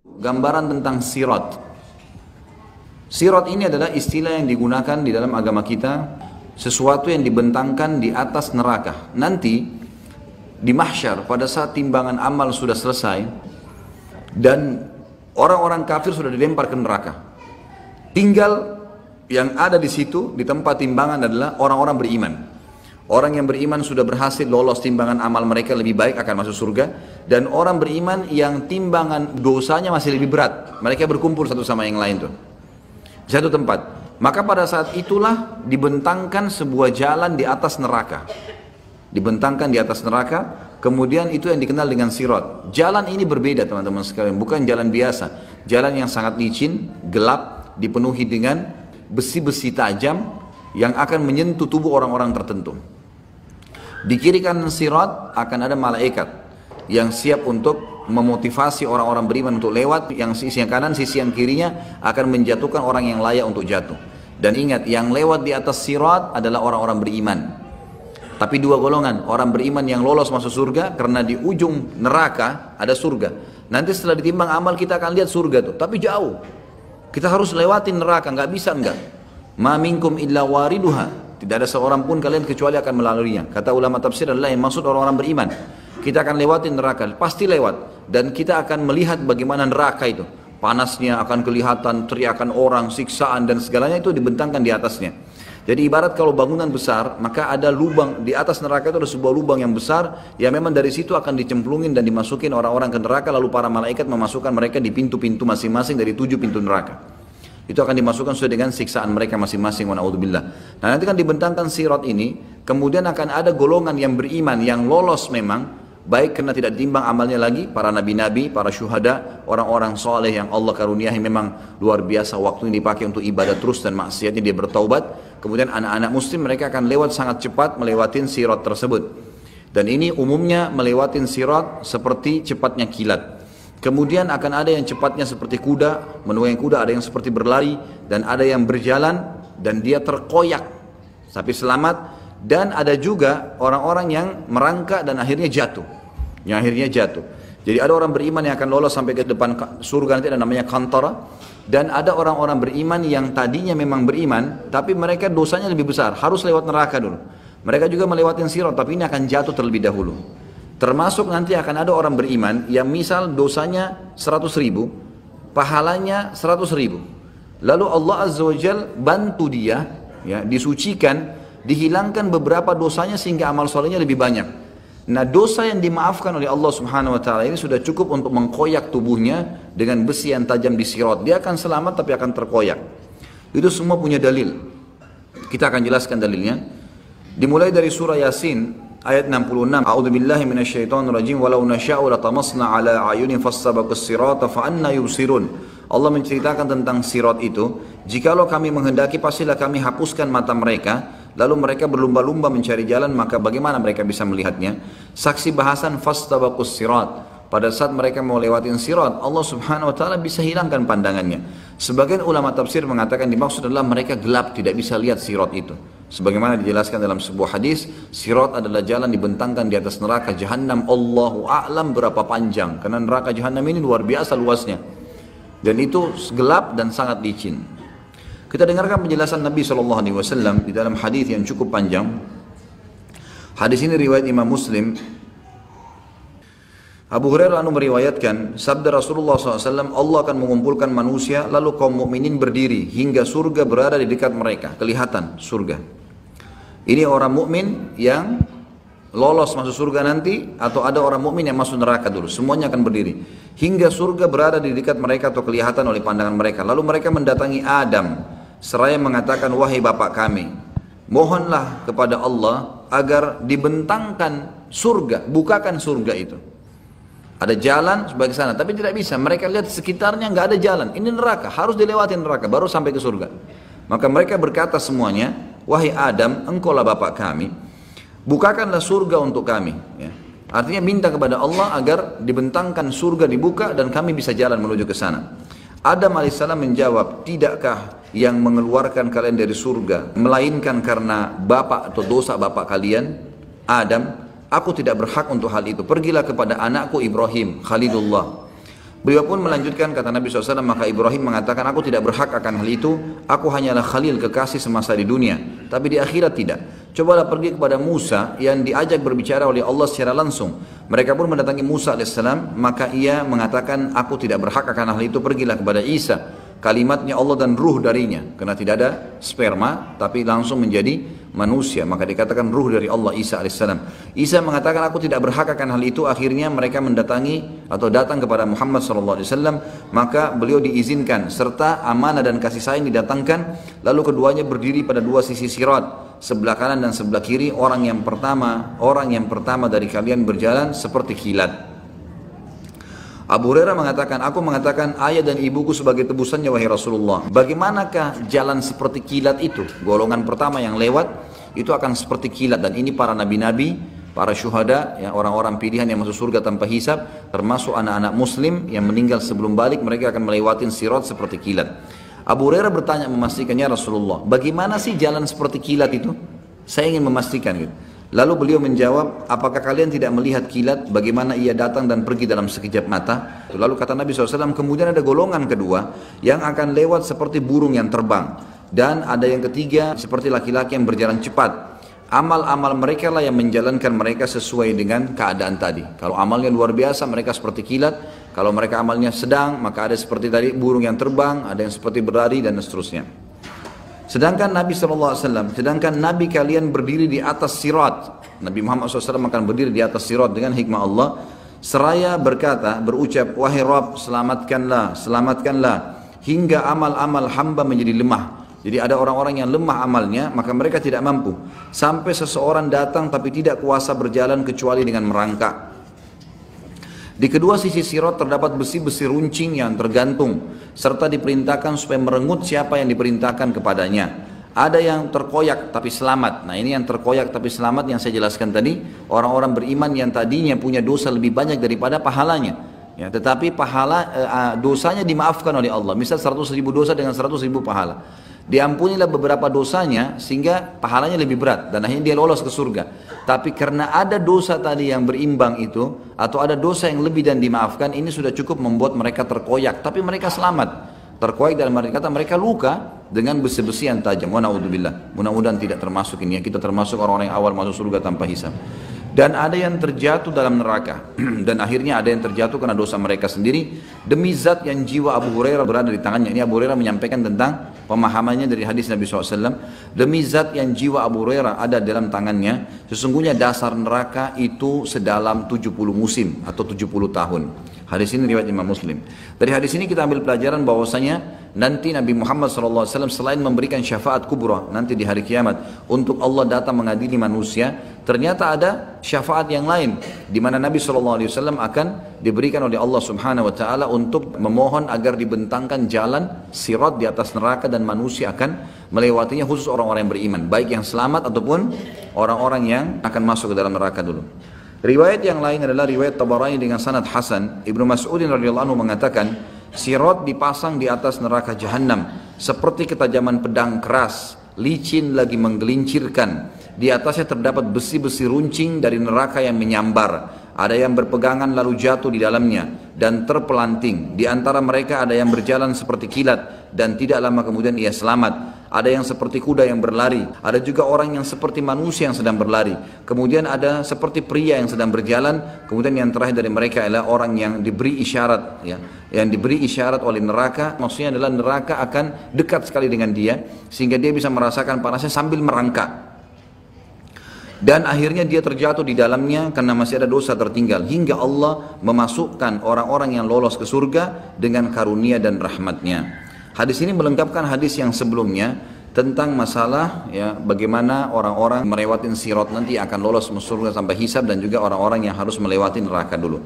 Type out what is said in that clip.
gambaran tentang sirat. Sirat ini adalah istilah yang digunakan di dalam agama kita, sesuatu yang dibentangkan di atas neraka. Nanti di mahsyar pada saat timbangan amal sudah selesai dan orang-orang kafir sudah dilempar ke neraka, tinggal yang ada di situ di tempat timbangan adalah orang-orang beriman. Orang yang beriman sudah berhasil lolos timbangan amal mereka lebih baik akan masuk surga, dan orang beriman yang timbangan dosanya masih lebih berat, mereka berkumpul satu sama yang lain tuh satu tempat. Maka pada saat itulah dibentangkan sebuah jalan di atas neraka, dibentangkan di atas neraka. Kemudian itu yang dikenal dengan sirat. Jalan ini berbeda teman-teman sekalian, bukan jalan biasa, jalan yang sangat licin, gelap, dipenuhi dengan besi-besi tajam yang akan menyentuh tubuh orang-orang tertentu. Di kiri kanan sirat akan ada malaikat yang siap untuk memotivasi orang-orang beriman untuk lewat. Yang sisi yang kanan, sisi yang kirinya akan menjatuhkan orang yang layak untuk jatuh. Dan ingat, yang lewat di atas sirat adalah orang-orang beriman. Tapi dua golongan, orang beriman yang lolos masuk surga karena di ujung neraka ada surga. Nanti setelah ditimbang amal kita akan lihat surga tuh, tapi jauh. Kita harus lewatin neraka, nggak bisa enggak. Ma minkum illa wariduha. Tidak ada seorang pun kalian kecuali akan melaluinya. Kata ulama tafsir adalah yang maksud orang-orang beriman. Kita akan lewatin neraka, pasti lewat. Dan kita akan melihat bagaimana neraka itu. Panasnya akan kelihatan, teriakan orang, siksaan dan segalanya itu dibentangkan di atasnya. Jadi ibarat kalau bangunan besar, maka ada lubang di atas neraka itu, ada sebuah lubang yang besar yang memang dari situ akan dicemplungin dan dimasukin orang-orang ke neraka, lalu para malaikat memasukkan mereka di pintu-pintu masing-masing dari 7 pintu neraka. Itu akan dimasukkan sesuai dengan siksaan mereka masing-masing, wa na'udzubillah. Nah, nanti kan dibentangkan sirat ini, kemudian akan ada golongan yang beriman yang lolos memang, baik karena tidak ditimbang amalnya lagi, para nabi-nabi, para syuhada, orang-orang soleh yang Allah karuniahi memang luar biasa waktu yang dipakai untuk ibadah terus dan maksiatnya dia bertaubat. Kemudian anak-anak muslim mereka akan lewat sangat cepat melewatin sirat tersebut. Dan ini umumnya melewatin sirat seperti cepatnya kilat. Kemudian akan ada yang cepatnya seperti kuda, menunggangi kuda, ada yang seperti berlari, dan ada yang berjalan dan dia terkoyak tapi selamat. Dan ada juga orang-orang yang merangkak dan akhirnya jatuh, Jadi ada orang beriman yang akan lolos sampai ke depan surga, nanti ada namanya kantara. Dan ada orang-orang beriman yang tadinya memang beriman, tapi mereka dosanya lebih besar, harus lewat neraka dulu. Mereka juga melewati sirat, tapi ini akan jatuh terlebih dahulu. Termasuk nanti akan ada orang beriman yang misal dosanya 100.000, pahalanya 100.000. Lalu Allah Azza wa Jal bantu dia, ya, disucikan, dihilangkan beberapa dosanya sehingga amal solehnya lebih banyak. Nah, dosa yang dimaafkan oleh Allah Subhanahu wa taala ini sudah cukup untuk mengkoyak tubuhnya dengan besi yang tajam di sirat. Dia akan selamat tapi akan terkoyak. Itu semua punya dalil. Kita akan jelaskan dalilnya. Dimulai dari surah Yasin ayat 66. A'udzubillahi minasyaitonirrajim walau nasya'u latamasna 'ala a'yunin fastabaqus sirata fa anna yubsirun. Allah menceritakan tentang sirat itu, jikalau kami menghendaki pastilah kami hapuskan mata mereka, lalu mereka berlumba-lumba mencari jalan, maka bagaimana mereka bisa melihatnya? Saksi bahasan fastabaqus sirat. Pada saat mereka mau lewatin sirat, Allah Subhanahu wa taala bisa hilangkan pandangannya. Sebagian ulama tafsir mengatakan dimaksud adalah mereka gelap, tidak bisa lihat sirat itu. Sebagaimana dijelaskan dalam sebuah hadis, sirat adalah jalan dibentangkan di atas neraka Jahannam. Allahu a'lam berapa panjang, karena neraka Jahannam ini luar biasa luasnya. Dan itu gelap dan sangat licin. Kita dengarkan penjelasan Nabi SAW di dalam hadis yang cukup panjang. Hadis ini riwayat Imam Muslim. Abu Hurairah meriwayatkan sabda Rasulullah SAW, Allah akan mengumpulkan manusia lalu kaum mukminin berdiri hingga surga berada di dekat mereka, kelihatan surga. Ini orang mukmin yang lolos masuk surga nanti, atau ada orang mukmin yang masuk neraka dulu, semuanya akan berdiri hingga surga berada di dekat mereka atau kelihatan oleh pandangan mereka. Lalu mereka mendatangi Adam seraya mengatakan, wahai bapak kami, mohonlah kepada Allah agar dibentangkan surga, bukakan surga itu. Ada jalan sebagai sana, tapi tidak bisa. Mereka lihat sekitarnya nggak ada jalan. Ini neraka, harus dilewati neraka baru sampai ke surga. Maka mereka berkata semuanya, wahai Adam, engkaulah bapak kami, bukakanlah surga untuk kami. Ya. Artinya minta kepada Allah agar dibentangkan surga dibuka dan kami bisa jalan menuju ke sana. Adam alaihissalam menjawab, tidakkah yang mengeluarkan kalian dari surga melainkan karena bapak atau dosa bapak kalian Adam? Aku tidak berhak untuk hal itu. Pergilah kepada anakku Ibrahim Khalilullah. Beliau pun melanjutkan, kata Nabi SAW, maka Ibrahim mengatakan, aku tidak berhak akan hal itu, aku hanyalah khalil, kekasih semasa di dunia, tapi di akhirat tidak. Cobalah pergi kepada Musa yang diajak berbicara oleh Allah secara langsung. Mereka pun mendatangi Musa alaihissalam, maka ia mengatakan, aku tidak berhak akan hal itu, pergilah kepada Isa. Kalimatnya Allah dan ruh darinya, karena tidak ada sperma, tapi langsung menjadi manusia, maka dikatakan ruh dari Allah Isa alaihissalam. Isa mengatakan, aku tidak berhak akan hal itu. Akhirnya mereka mendatangi atau datang kepada Muhammad SAW, maka beliau diizinkan, serta amanah dan kasih sayang didatangkan. Lalu keduanya berdiri pada dua sisi sirat, sebelah kanan dan sebelah kiri. Orang yang pertama dari kalian berjalan seperti kilat. Abu Hurairah mengatakan, aku mengatakan ayah dan ibuku sebagai tebusannya wahai Rasulullah. Bagaimanakah jalan seperti kilat itu? Golongan pertama yang lewat itu akan seperti kilat, dan ini para nabi-nabi, para syuhada, ya, orang-orang pilihan yang masuk surga tanpa hisab, termasuk anak-anak muslim yang meninggal sebelum balik, mereka akan melewati sirat seperti kilat. Abu Hurairah bertanya memastikannya, Rasulullah, bagaimana sih jalan seperti kilat itu? Saya ingin memastikan gitu. Lalu beliau menjawab, apakah kalian tidak melihat kilat bagaimana ia datang dan pergi dalam sekejap mata? Lalu kata Nabi SAW, kemudian ada golongan kedua yang akan lewat seperti burung yang terbang. Dan ada yang ketiga seperti laki-laki yang berjalan cepat. Amal-amal mereka lah yang menjalankan mereka sesuai dengan keadaan tadi. Kalau amalnya luar biasa, mereka seperti kilat. Kalau mereka amalnya sedang, maka ada seperti tadi burung yang terbang, ada yang seperti berlari, dan seterusnya. Sedangkan Nabi SAW, sedangkan Nabi kalian berdiri di atas sirat. Nabi Muhammad SAW akan berdiri di atas sirat dengan hikmah Allah. Seraya berucap, wahai Rabb, selamatkanlah, selamatkanlah. Hingga amal-amal hamba menjadi lemah. Jadi ada orang-orang yang lemah amalnya, maka mereka tidak mampu. Sampai seseorang datang tapi tidak kuasa berjalan kecuali dengan merangkak. Di kedua sisi sirat terdapat besi-besi runcing yang tergantung, serta diperintahkan supaya merengut siapa yang diperintahkan kepadanya. Ada yang terkoyak tapi selamat. Nah, ini yang terkoyak tapi selamat yang saya jelaskan tadi, orang-orang beriman yang tadinya punya dosa lebih banyak daripada pahalanya. Ya, tetapi dosanya dimaafkan oleh Allah. Misal 100.000 dosa dengan 100.000 pahala. Diampunilah beberapa dosanya sehingga pahalanya lebih berat dan akhirnya dia lolos ke surga. Tapi karena ada dosa tadi yang berimbang itu, atau ada dosa yang lebih dan dimaafkan, ini sudah cukup membuat mereka terkoyak, tapi mereka selamat. Terkoyak dalam arti kata mereka luka dengan besi-besi yang tajam. Wa na'udzubillah. Mudah-mudahan tidak termasuk ini, kita termasuk orang-orang yang awal masuk surga tanpa hisab. Dan ada yang terjatuh dalam neraka dan akhirnya ada yang terjatuh karena dosa mereka sendiri. Demi zat yang jiwa Abu Hurairah berada di tangannya. Ini Abu Hurairah menyampaikan tentang pemahamannya dari hadis Nabi SAW. Demi zat yang jiwa Abu Hurairah ada dalam tangannya, sesungguhnya dasar neraka itu sedalam 70 musim atau 70 tahun. Hadis ini riwayat Imam Muslim. Dari hadis ini kita ambil pelajaran bahwasanya nanti Nabi Muhammad SAW selain memberikan syafaat kubra nanti di hari kiamat untuk Allah datang mengadili manusia, ternyata ada syafaat yang lain di mana Nabi SAW akan diberikan oleh Allah Subhanahu Wa Taala untuk memohon agar dibentangkan jalan sirat di atas neraka dan manusia akan melewatinya, khusus orang-orang yang beriman, baik yang selamat ataupun orang-orang yang akan masuk ke dalam neraka dulu. Riwayat yang lain adalah riwayat Tabarani dengan sanad hasan. Ibnu Mas'udin radhiyallahu anhu mengatakan, sirat dipasang di atas neraka jahanam seperti ketajaman pedang keras, licin lagi menggelincirkan. Di atasnya terdapat besi-besi runcing dari neraka yang menyambar. Ada yang berpegangan lalu jatuh di dalamnya dan terpelanting. Di antara mereka ada yang berjalan seperti kilat dan tidak lama kemudian ia selamat. Ada yang seperti kuda yang berlari. Ada juga orang yang seperti manusia yang sedang berlari. Kemudian ada seperti pria yang sedang berjalan. Kemudian yang terakhir dari mereka adalah orang yang diberi isyarat, ya, yang diberi isyarat oleh neraka. Maksudnya adalah neraka akan dekat sekali dengan dia sehingga dia bisa merasakan panasnya sambil merangkak. Dan akhirnya dia terjatuh di dalamnya karena masih ada dosa tertinggal. Hingga Allah memasukkan orang-orang yang lolos ke surga dengan karunia dan rahmatnya. Hadis ini melengkapkan hadis yang sebelumnya tentang masalah, ya, bagaimana orang-orang melewati sirat nanti akan lolos ke surga sampai hisab, dan juga orang-orang yang harus melewati neraka dulu.